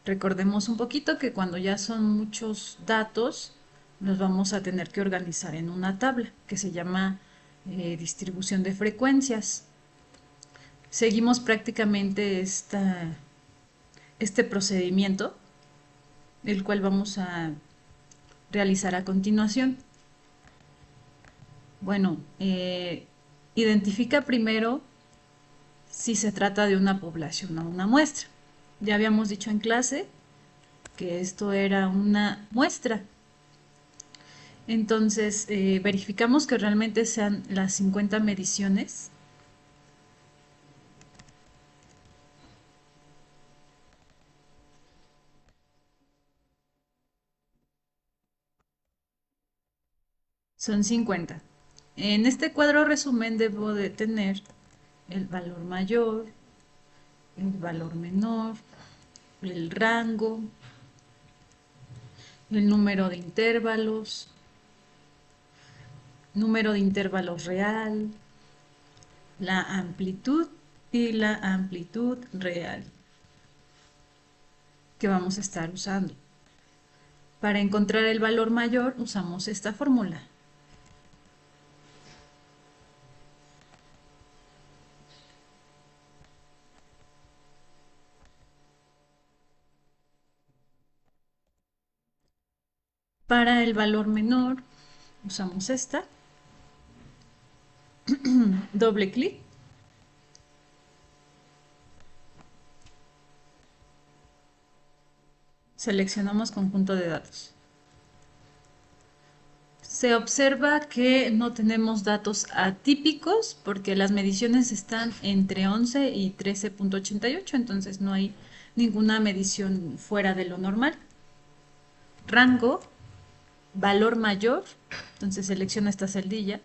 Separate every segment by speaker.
Speaker 1: Recordemos un poquito que cuando ya son muchos datos, los vamos a tener que organizar en una tabla que se llama distribución de frecuencias. Seguimos prácticamente este procedimiento, el cual vamos a realizar a continuación. Bueno, identifica primero si se trata de una población o una muestra. Ya habíamos dicho en clase que esto era una muestra. Entonces, verificamos que realmente sean las 50 mediciones. Son 50. En este cuadro resumen debo de tener el valor mayor, el valor menor, el rango, el número de intervalos real, la amplitud y la amplitud real que vamos a estar usando. Para encontrar el valor mayor usamos esta fórmula. Para el valor menor usamos esta. Doble clic. Seleccionamos conjunto de datos. Se observa que no tenemos datos atípicos porque las mediciones están entre 11 y 13.88, entonces no hay ninguna medición fuera de lo normal. Rango, valor mayor, entonces selecciono esta celdilla,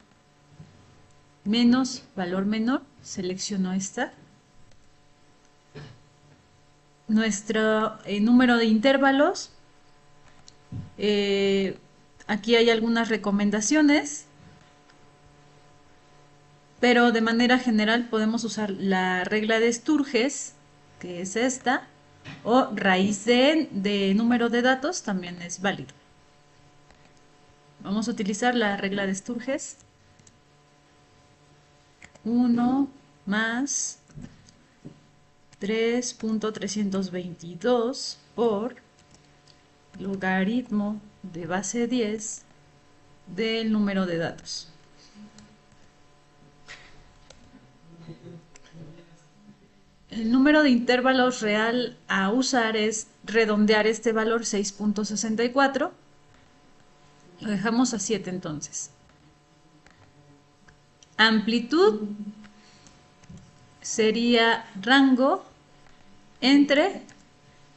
Speaker 1: menos valor menor, selecciono esta. Nuestro número de intervalos, aquí hay algunas recomendaciones, pero de manera general podemos usar la regla de Sturges, que es esta, o raíz de número de datos, también es válido. Vamos a utilizar la regla de Sturges. 1 más 3.322 por logaritmo de base 10 del número de datos. El número de intervalos real a usar es redondear este valor 6.64. Lo dejamos a 7 entonces. Amplitud sería rango entre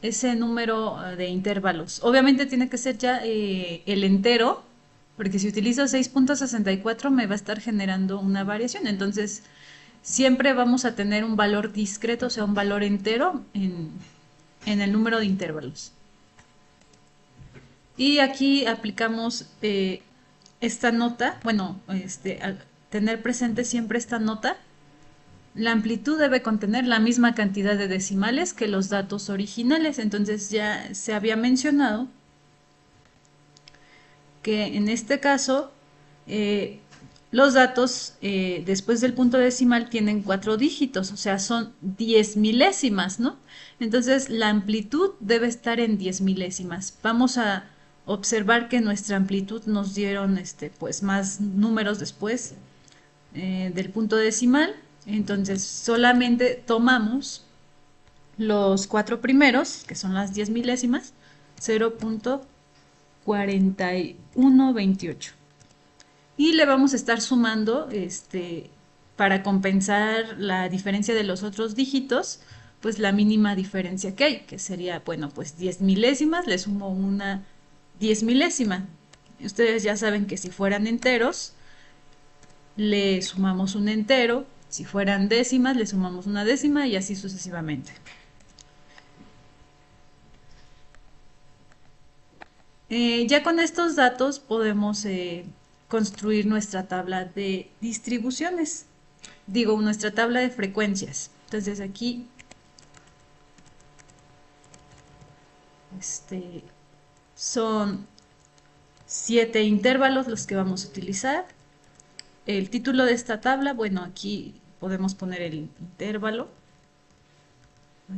Speaker 1: ese número de intervalos. Obviamente tiene que ser ya el entero, porque si utilizo 6.64 me va a estar generando una variación. Entonces, siempre vamos a tener un valor discreto, o sea, un valor entero en el número de intervalos. Y aquí aplicamos esta nota, bueno, al tener presente siempre esta nota, la amplitud debe contener la misma cantidad de decimales que los datos originales. Entonces ya se había mencionado que en este caso los datos después del punto decimal tienen 4 dígitos, o sea, son 10 milésimas, ¿no? Entonces la amplitud debe estar en 10 milésimas. Vamos a observar que nuestra amplitud nos dieron pues más números después del punto decimal. Entonces solamente tomamos los 4 primeros, que son las 10 milésimas, 0.4128. Y le vamos a estar sumando, para compensar la diferencia de los otros dígitos, pues la mínima diferencia que hay, que sería, bueno, pues 10 milésimas, le sumo una 10 milésima. Ustedes ya saben que si fueran enteros, le sumamos un entero, si fueran décimas, le sumamos una décima y así sucesivamente. Ya con estos datos podemos construir nuestra tabla de distribuciones, digo, nuestra tabla de frecuencias. Entonces aquí Este, son 7 intervalos los que vamos a utilizar. El título de esta tabla, bueno, aquí podemos poner el intervalo.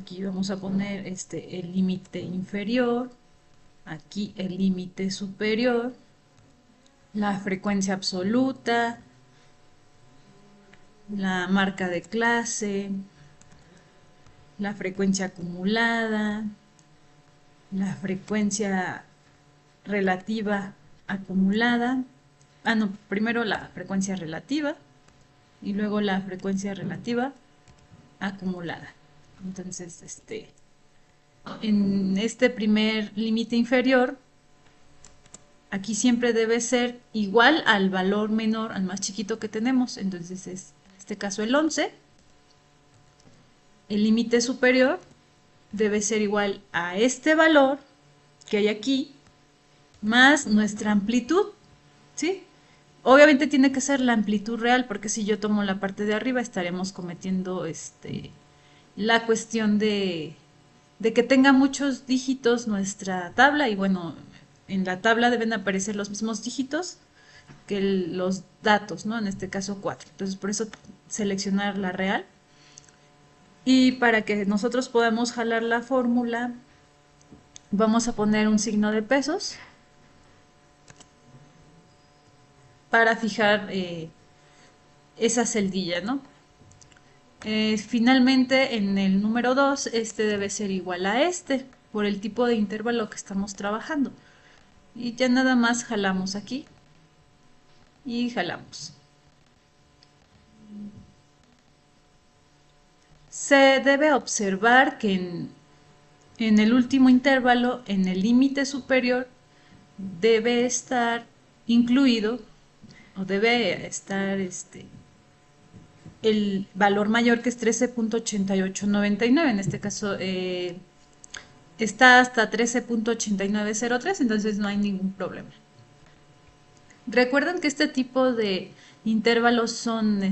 Speaker 1: Aquí vamos a poner el límite inferior, aquí el límite superior, la frecuencia absoluta, la marca de clase, la frecuencia acumulada, la frecuencia relativa acumulada. No, primero la frecuencia relativa y luego la frecuencia relativa acumulada. Entonces, en este primer límite inferior, aquí siempre debe ser igual al valor menor, al más chiquito que tenemos. Entonces es, en este caso, el 11. El límite superior debe ser igual a este valor que hay aquí, más nuestra amplitud, ¿sí? Obviamente tiene que ser la amplitud real, porque si yo tomo la parte de arriba estaremos cometiendo la cuestión de que tenga muchos dígitos nuestra tabla, y bueno, en la tabla deben aparecer los mismos dígitos que los datos, ¿no? En este caso 4. Entonces por eso seleccionar la real. Y para que nosotros podamos jalar la fórmula, vamos a poner un signo de pesos para fijar esa celdilla, ¿no? Finalmente, en el número 2, este debe ser igual a este, por el tipo de intervalo que estamos trabajando. Y ya nada más jalamos aquí y jalamos. Se debe observar que en el último intervalo, en el límite superior, debe estar incluido o debe estar el valor mayor, que es 13.8899. En este caso está hasta 13.8903, entonces no hay ningún problema. Recuerden que este tipo de intervalos son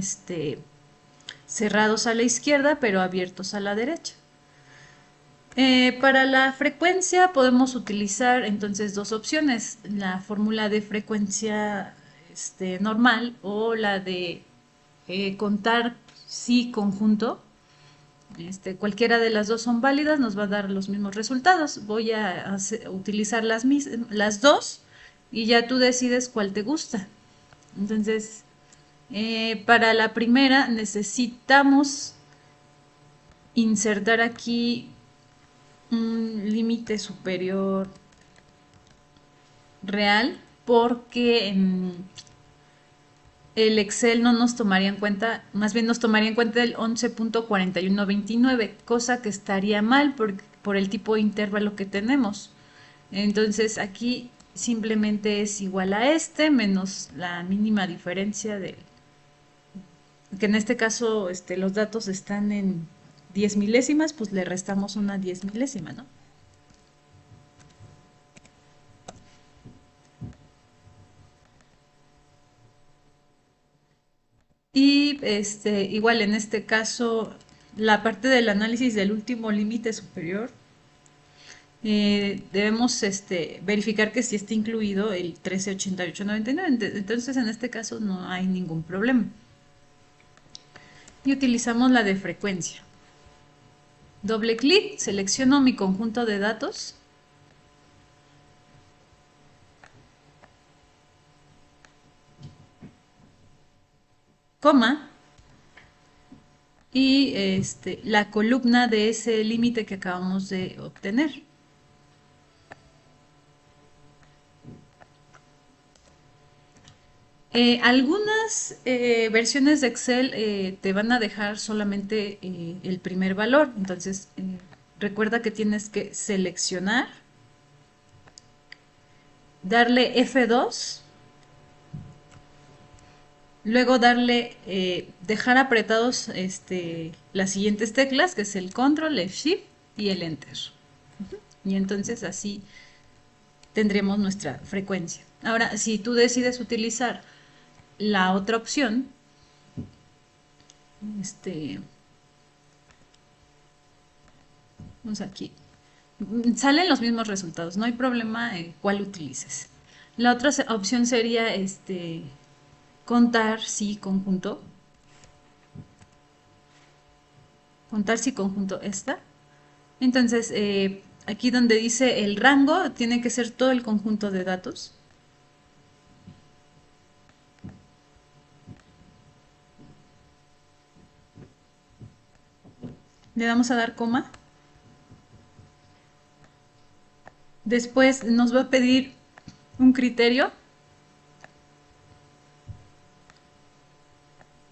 Speaker 1: cerrados a la izquierda pero abiertos a la derecha. Para la frecuencia podemos utilizar entonces dos opciones: la fórmula de frecuencia normal, o la de contar sí conjunto. Cualquiera de las dos son válidas, nos va a dar los mismos resultados. Voy a utilizar las dos y ya tú decides cuál te gusta. Entonces, para la primera necesitamos insertar aquí un límite superior real, porque el Excel no nos tomaría en cuenta, más bien nos tomaría en cuenta el 11.4129, cosa que estaría mal por el tipo de intervalo que tenemos. Entonces aquí simplemente es igual a menos la mínima diferencia que en este caso los datos están en 10 milésimas, pues le restamos una 10 milésima, ¿no? Y igual en este caso, la parte del análisis del último límite superior, debemos verificar que sí esté incluido el 138899. Entonces en este caso no hay ningún problema. Y utilizamos la de frecuencia. Doble clic, selecciono mi conjunto de datos. Coma. Y la columna de ese límite que acabamos de obtener. Algunas versiones de Excel te van a dejar solamente el primer valor. Entonces, recuerda que tienes que seleccionar, darle F2, luego darle, dejar apretados las siguientes teclas, que es el Control, el Shift y el Enter. Y entonces así tendremos nuestra frecuencia. Ahora, si tú decides utilizar la otra opción, vamos aquí, Salen los mismos resultados, no hay problema cuál utilices. La otra opción sería contar si conjunto, contar si conjunto está. Entonces, aquí donde dice el rango, tiene que ser todo el conjunto de datos. Le vamos a dar coma. Después nos va a pedir un criterio.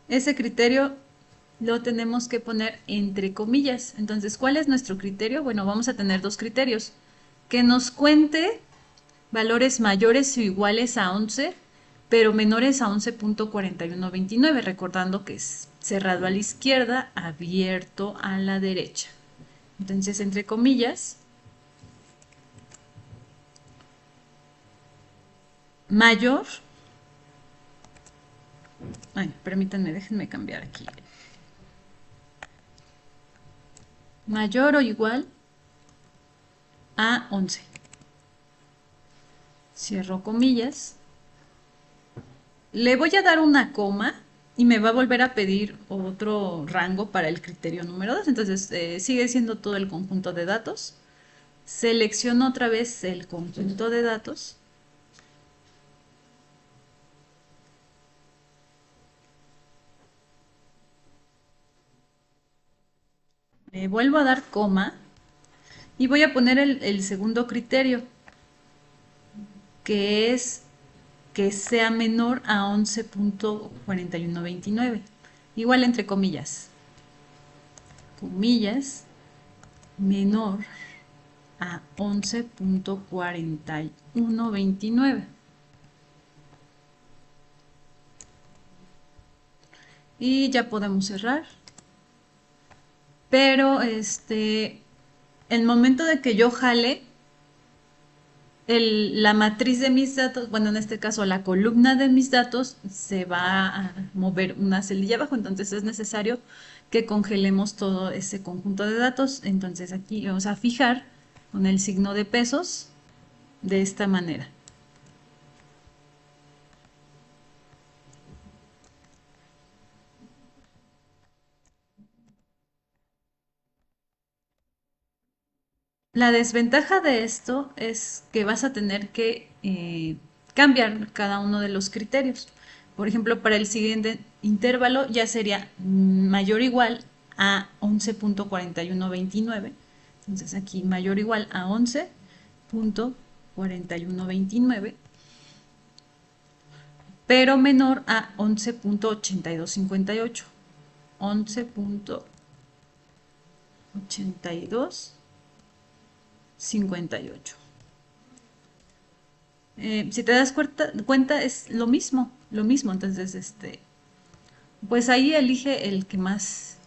Speaker 1: Ese criterio lo tenemos que poner entre comillas. Entonces, ¿cuál es nuestro criterio? Bueno, vamos a tener dos criterios. Que nos cuente valores mayores o iguales a 11, pero menores a 11.4129, recordando que es cerrado a la izquierda, abierto a la derecha. Entonces, entre comillas, mayor, ay, permítanme, déjenme cambiar aquí, mayor o igual a 11. Cierro comillas. Le voy a dar una coma y me va a volver a pedir otro rango para el criterio número 2. Entonces sigue siendo todo el conjunto de datos. Selecciono otra vez el conjunto de datos. Le vuelvo a dar coma y voy a poner el segundo criterio, que es que sea menor a 11.4129. Igual entre comillas. Comillas, menor a 11.4129. Y ya podemos cerrar. Pero el momento de que yo jale la matriz de mis datos, bueno, en este caso la columna de mis datos, se va a mover una celilla abajo, entonces es necesario que congelemos todo ese conjunto de datos. Entonces aquí vamos a fijar con el signo de pesos de esta manera. La desventaja de esto es que vas a tener que cambiar cada uno de los criterios. Por ejemplo, para el siguiente intervalo ya sería mayor o igual a 11.4129. Entonces aquí mayor o igual a 11.4129, pero menor a 11.8258. 11.8258. Si te das cuenta es lo mismo, entonces pues ahí elige el que más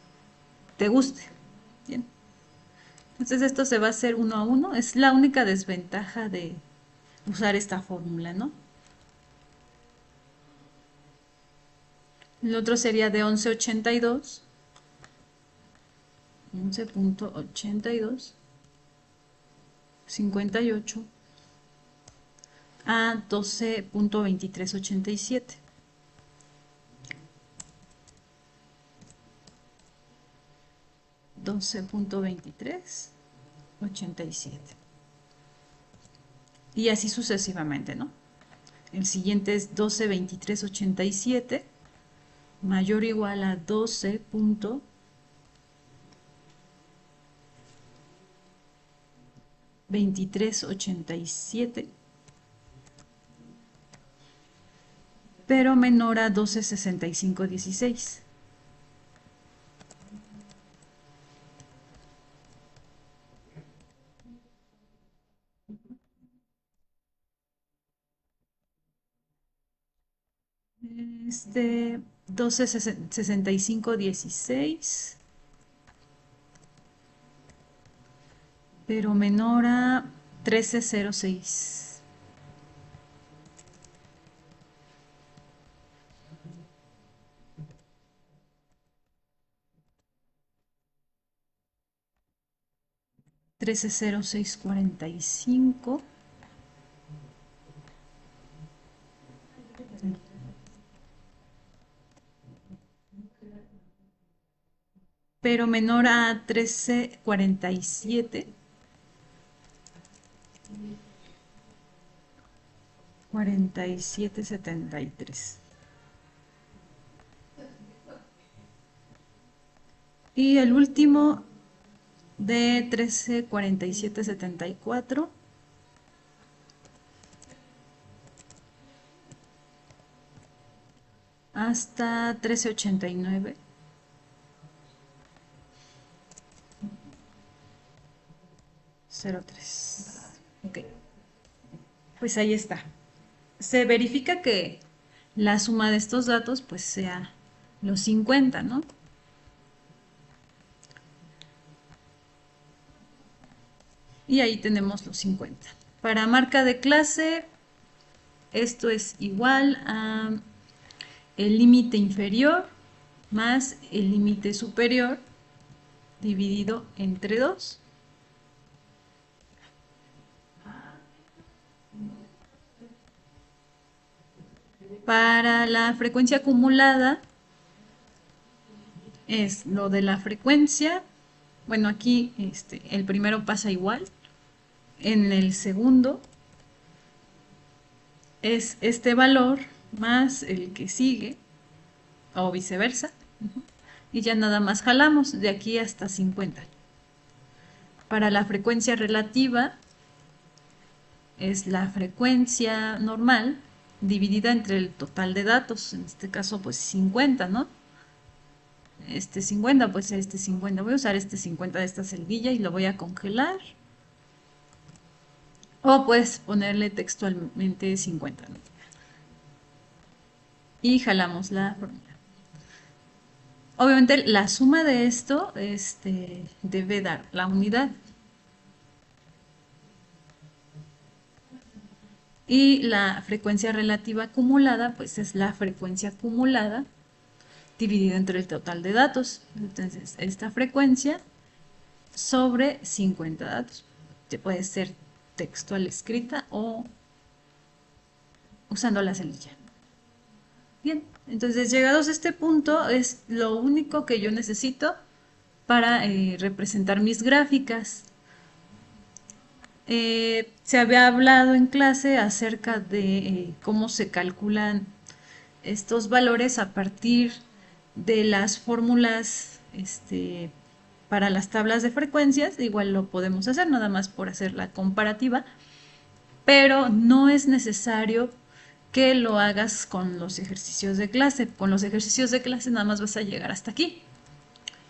Speaker 1: te guste. Bien. Entonces esto se va a hacer uno a uno, es la única desventaja de usar esta fórmula, ¿no? El otro sería de 11.82, 11.82, 58 a 12.2387. 12.2387. Y así sucesivamente, ¿no? El siguiente es 12.2387, mayor o igual a 12.2387, pero menor a 12.6516. Este 12.6516, pero menor a 13.06. 130645. Pero menor a 1347. 4773. Y el último de 134774 hasta 1389. Ok, pues ahí está. Se verifica que la suma de estos datos pues sea los 50, ¿no? Y ahí tenemos los 50. Para marca de clase, esto es igual a el límite inferior más el límite superior dividido entre 2. Para la frecuencia acumulada es lo de la frecuencia. Bueno, aquí el primero pasa igual. En el segundo es este valor más el que sigue o viceversa. Y ya nada más jalamos de aquí hasta 50. Para la frecuencia relativa es la frecuencia normal dividida entre el total de datos, en este caso pues 50, ¿no? Este 50, pues este 50, voy a usar este 50 de esta celdilla y lo voy a congelar. O puedes ponerle textualmente 50, ¿no? Y jalamos la fórmula. Obviamente la suma de esto debe dar la unidad. Y la frecuencia relativa acumulada, pues es la frecuencia acumulada dividida entre el total de datos. Entonces, esta frecuencia sobre 50 datos. Que puede ser textual escrita o usando la celdilla. Bien, entonces llegados a este punto es lo único que yo necesito para representar mis gráficas. Se había hablado en clase acerca de cómo se calculan estos valores a partir de las fórmulas para las tablas de frecuencias. Igual lo podemos hacer, nada más por hacer la comparativa, pero no es necesario que lo hagas con los ejercicios de clase. Con los ejercicios de clase nada más vas a llegar hasta aquí.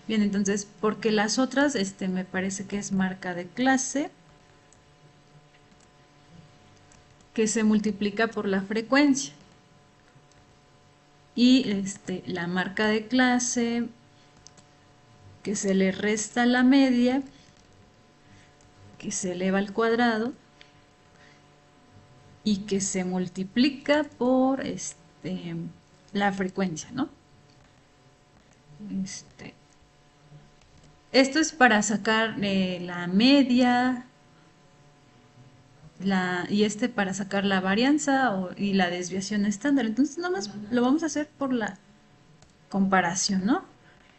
Speaker 1: Bien, entonces, porque las otras, me parece que es marca de clase, que se multiplica por la frecuencia. Y la marca de clase, que se le resta la media, que se eleva al cuadrado, y que se multiplica por la frecuencia, ¿no? Esto es para sacar la media, y para sacar la varianza y la desviación estándar. Entonces, nada más lo vamos a hacer por la comparación, ¿no?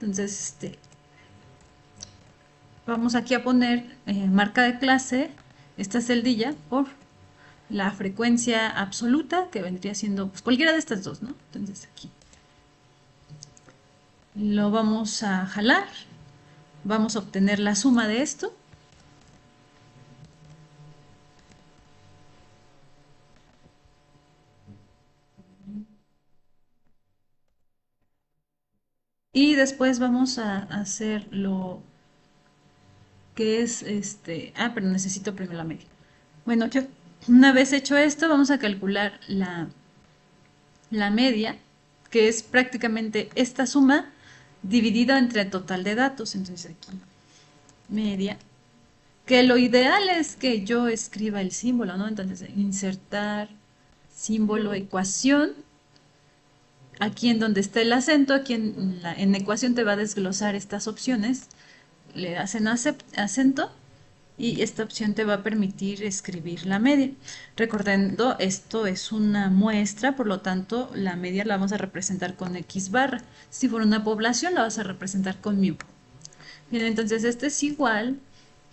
Speaker 1: Entonces, vamos aquí a poner marca de clase, esta celdilla, por la frecuencia absoluta, que vendría siendo pues, cualquiera de estas dos, ¿no? Entonces, aquí lo vamos a jalar, vamos a obtener la suma de esto. Y después vamos a hacer lo que es pero necesito primero la media. Bueno, una vez hecho esto, vamos a calcular la media, que es prácticamente esta suma dividida entre el total de datos. Entonces aquí, media, que lo ideal es que yo escriba el símbolo, ¿no? Entonces, insertar símbolo ecuación. Aquí en donde está el acento, aquí en ecuación te va a desglosar estas opciones. Le hacen acento y esta opción te va a permitir escribir la media. Recordando, esto es una muestra, por lo tanto, la media la vamos a representar con X barra. Si fuera una población, la vas a representar con mu. Bien, entonces este es igual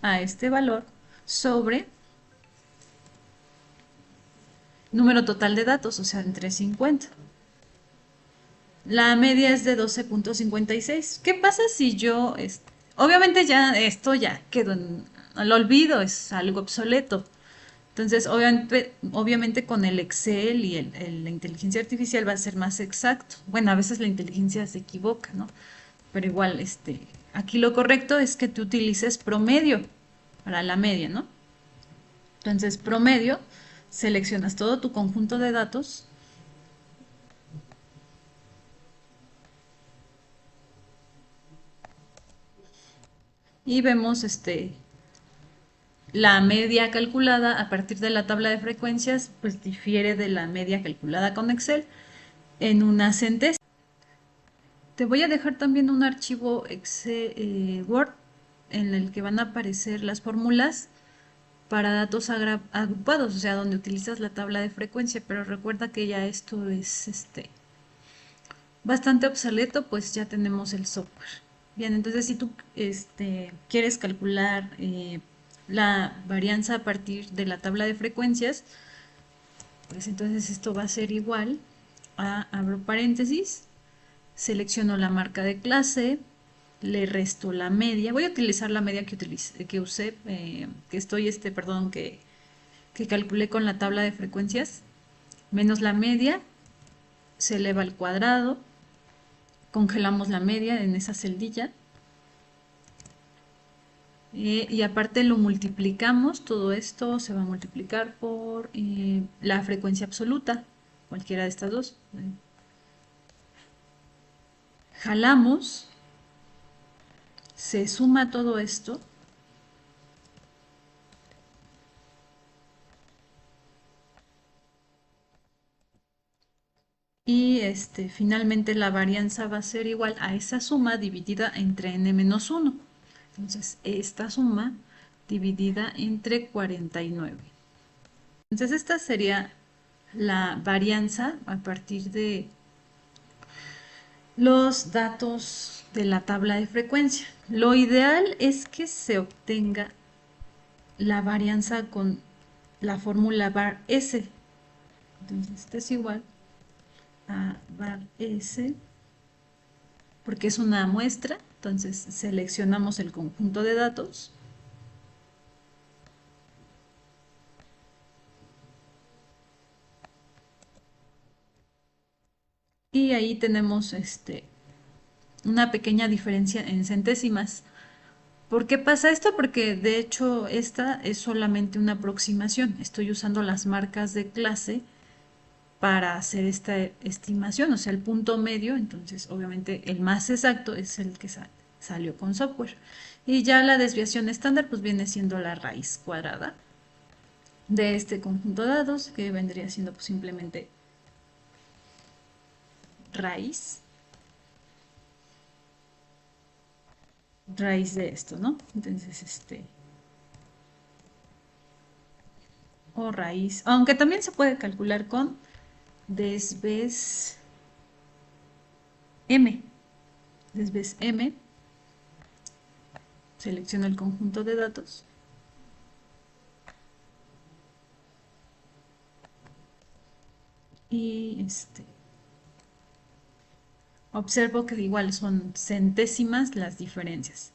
Speaker 1: a este valor sobre número total de datos, o sea, entre 50. La media es de 12.56. ¿Qué pasa si yo, obviamente ya esto ya quedó en al olvido, es algo obsoleto? Entonces, obviamente con el Excel y la inteligencia artificial va a ser más exacto. Bueno, a veces la inteligencia se equivoca, ¿no? Pero igual, aquí lo correcto es que tú utilices promedio para la media, ¿no? Entonces, promedio, seleccionas todo tu conjunto de datos y vemos la media calculada a partir de la tabla de frecuencias, pues difiere de la media calculada con Excel en una centésima. Te voy a dejar también un archivo Excel, Word en el que van a aparecer las fórmulas para datos agrupados, o sea, donde utilizas la tabla de frecuencia, pero recuerda que ya esto es bastante obsoleto, pues ya tenemos el software. Bien, entonces si tú quieres calcular la varianza a partir de la tabla de frecuencias, pues entonces esto va a ser igual a, abro paréntesis, selecciono la marca de clase, le resto la media, voy a utilizar la media que usé, perdón, que calculé con la tabla de frecuencias, menos la media, se eleva al cuadrado, congelamos la media en esa celdilla, y aparte lo multiplicamos, todo esto se va a multiplicar por la frecuencia absoluta, cualquiera de estas dos. Jalamos, se suma todo esto y finalmente la varianza va a ser igual a esa suma dividida entre n-1. Entonces, esta suma dividida entre 49. Entonces, esta sería la varianza a partir de los datos de la tabla de frecuencia. Lo ideal es que se obtenga la varianza con la fórmula var S. Entonces, este es igual a var S porque es una muestra. Entonces, seleccionamos el conjunto de datos. Y ahí tenemos una pequeña diferencia en centésimas. ¿Por qué pasa esto? Porque de hecho esta es solamente una aproximación. Estoy usando las marcas de clase para hacer esta estimación, o sea, el punto medio. Entonces, obviamente, el más exacto es el que salió con software. Y ya la desviación estándar, pues viene siendo la raíz cuadrada de este conjunto de datos, que vendría siendo pues, simplemente raíz de esto, ¿no? Entonces, o raíz, aunque también se puede calcular con desves m, desves m, selecciono el conjunto de datos y observo que igual son centésimas las diferencias.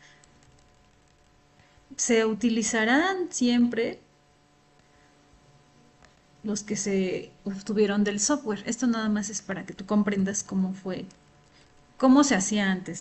Speaker 1: Se utilizarán siempre los que se obtuvieron del software. Esto nada más es para que tú comprendas cómo fue, cómo se hacía antes.